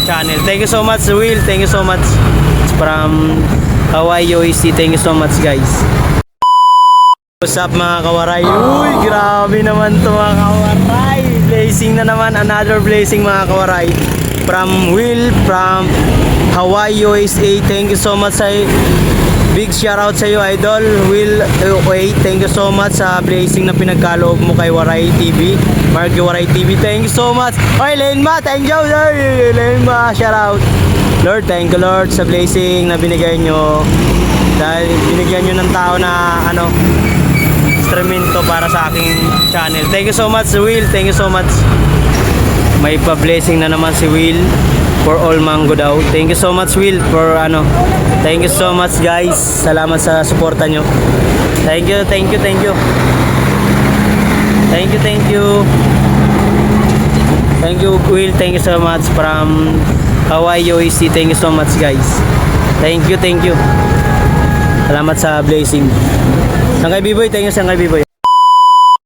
channel. Thank you so much, Will. Thank you so much. It's from Hawaii OAC. Thank you so much, guys. What's up mga kawaray? Uy, grabe naman to mga kawaray. Blazing na naman, another blazing mga kawaray. From Will, from Hawaii USA. Thank you so much. Big shout out sa iyo, idol Will. Thank you so much sa blazing na pinagkaloob mo kay Waray TV, Marky Waray TV. Thank you so much. Oy, Lenma, thank you. Lenma, shout out. Lord, thank you Lord sa blazing na binigay nyo. Dahil binigyan nyo ng tao na instrumento para sa aking channel. Thank you so much, Will. Thank you so much. May pa-blessing na naman si Will for all mango daw. Thank you so much, Will, for Thank you so much, guys. Salamat sa suporta nyo. Thank you, thank you, thank you. Thank you, thank you. Thank you, Will. Thank you so much from Hawaii OAC. Thank you so much, guys. Thank you, thank you. Salamat sa blessing. Sangkay B-Boy, thank you Sangkay B-Boy.